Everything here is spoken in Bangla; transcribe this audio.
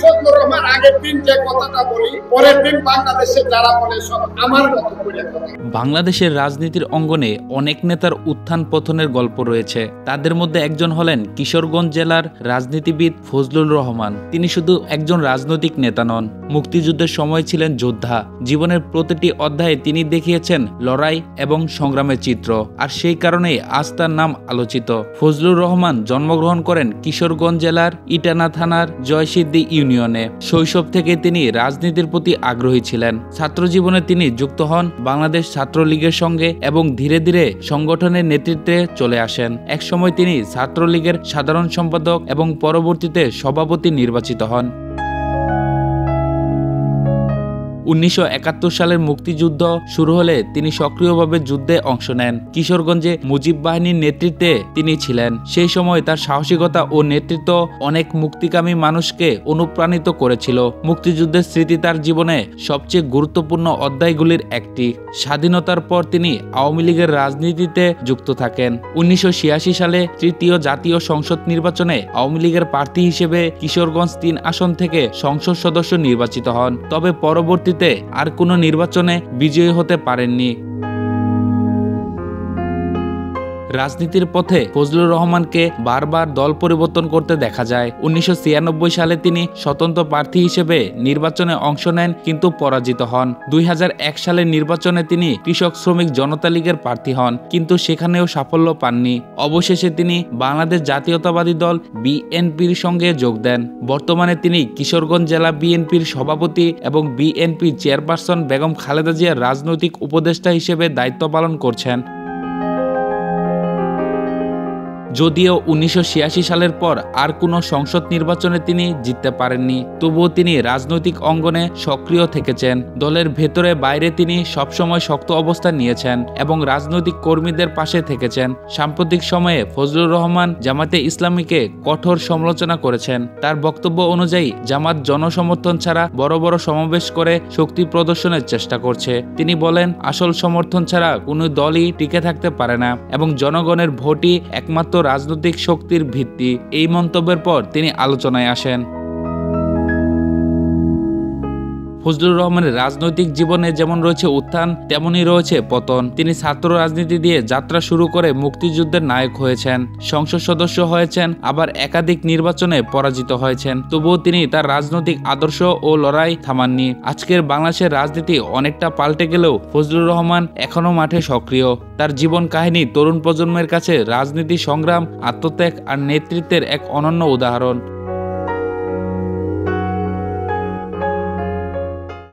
ফজলুর রহমান আগের দিন যে কথাটা বলি, পরের দিন বাংলাদেশে যারা বলে সব আমার মতো করে কথা। বাংলাদেশের রাজনীতির অঙ্গনে অনেক নেতার উত্থান পতনের গল্প রয়েছে। তাদের মধ্যে একজন হলেন কিশোরগঞ্জ জেলার রাজনীতিবিদ ফজলুর রহমান। তিনি শুধু একজন রাজনৈতিক নেতা নন, মুক্তিযুদ্ধের সময় ছিলেন যোদ্ধা। জীবনের প্রতিটি অধ্যায়ে তিনি দেখিয়েছেন লড়াই এবং সংগ্রামের চিত্র, আর সেই কারণেই আজ তার নাম আলোচিত। ফজলুর রহমান জন্মগ্রহণ করেন কিশোরগঞ্জ জেলার ইটানা থানার জয়সিদ্ধি ইউনিয়নে। শৈশব থেকে তিনি রাজনীতির প্রতি আগ্রহী ছিলেন। ছাত্র জীবনে তিনি যুক্ত হন বাংলাদেশ ছাত্রলীগের সঙ্গে এবং ধীরে ধীরে সংগঠনের নেতৃত্বে চলে আসেন। একসময় তিনি ছাত্রলীগের সাধারণ সম্পাদক এবং পরবর্তীতে সভাপতি নির্বাচিত হন। 1971 সালের মুক্তিযুদ্ধ শুরু হলে তিনি সক্রিয়ভাবে যুদ্ধে অংশ নেন। কিশোরগঞ্জে মুজিব বাহিনীর নেতৃত্বে তিনি ছিলেন। সেই সময় তার সাহসিকতা ও নেতৃত্ব অনেক মুক্তিকামী মানুষকে অনুপ্রাণিত করেছিল। মুক্তিযুদ্ধের স্মৃতি তার জীবনে সবচেয়ে গুরুত্বপূর্ণ অধ্যায়গুলির একটি। স্বাধীনতার পর তিনি আওয়ামী লীগের রাজনীতিতে যুক্ত থাকেন। 1986 সালে তৃতীয় জাতীয় সংসদ নির্বাচনে আওয়ামী লীগের প্রার্থী হিসেবে কিশোরগঞ্জ 3 আসন থেকে সংসদ সদস্য নির্বাচিত হন। তবে পরবর্তীতে আর কোনো নির্বাচনে বিজয়ী হতে পারেননি। রাজনীতির পথে ফজলুর রহমানকে বারবার দল পরিবর্তন করতে দেখা যায়। 1996 সালে তিনি স্বতন্ত্র প্রার্থী হিসেবে নির্বাচনে অংশ নেন, কিন্তু পরাজিত হন। 2001 সালের নির্বাচনে তিনি কৃষক শ্রমিক জনতা লীগের প্রার্থী হন, কিন্তু সেখানেও সাফল্য পাননি। অবশেষে তিনি বাংলাদেশ জাতীয়তাবাদী দল বিএনপির সঙ্গে যোগ দেন। বর্তমানে তিনি কিশোরগঞ্জ জেলা বিএনপির সভাপতি এবং বিএনপির চেয়ারপারসন বেগম খালেদা জিয়ার রাজনৈতিক উপদেষ্টা হিসেবে দায়িত্ব পালন করছেন। যদিও 1986 সালের পর আর কোনো সংসদ নির্বাচনে তিনি জিততে পারেননি, তবুও তিনি রাজনৈতিক অঙ্গনে সক্রিয় থেকেছেন। দলের ভেতরে বাইরে তিনি সবসময় শক্ত অবস্থান নিয়েছেন এবং রাজনৈতিক কর্মীদের পাশে থেকেছেন। সাম্প্রতিক সময়ে ফজলুর রহমান জামাতে ইসলামীকে কঠোর সমালোচনা করেছেন। তার বক্তব্য অনুযায়ী জামাত জনসমর্থন ছাড়া বড় বড় সমাবেশ করে শক্তি প্রদর্শনের চেষ্টা করছে। তিনি বলেন, আসল সমর্থন ছাড়া কোনো দলই টিকে থাকতে পারে না এবং জনগণের ভোটই একমাত্র রাজনৈতিক শক্তির ভিত্তি। এই মন্তব্যের পর তিনি আলোচনায় আসেন। ফজলুর রহমানের রাজনৈতিক জীবনে যেমন রয়েছে উত্থান, তেমনই রয়েছে পতন। তিনি ছাত্র রাজনীতি দিয়ে যাত্রা শুরু করে মুক্তিযুদ্ধের নায়ক হয়েছেন, সংসদ সদস্য হয়েছেন, আবার একাধিক নির্বাচনে পরাজিত হয়েছেন। তবুও তিনি তার রাজনৈতিক আদর্শ ও লড়াই থামাননি। আজকের বাংলাদেশের রাজনীতি অনেকটা পাল্টে গেলেও ফজলুর রহমান এখনো মাঠে সক্রিয়। তার জীবন কাহিনী তরুণ প্রজন্মের কাছে রাজনীতি সংগ্রাম, আত্মত্যাগ আর নেতৃত্বের এক অনন্য উদাহরণ।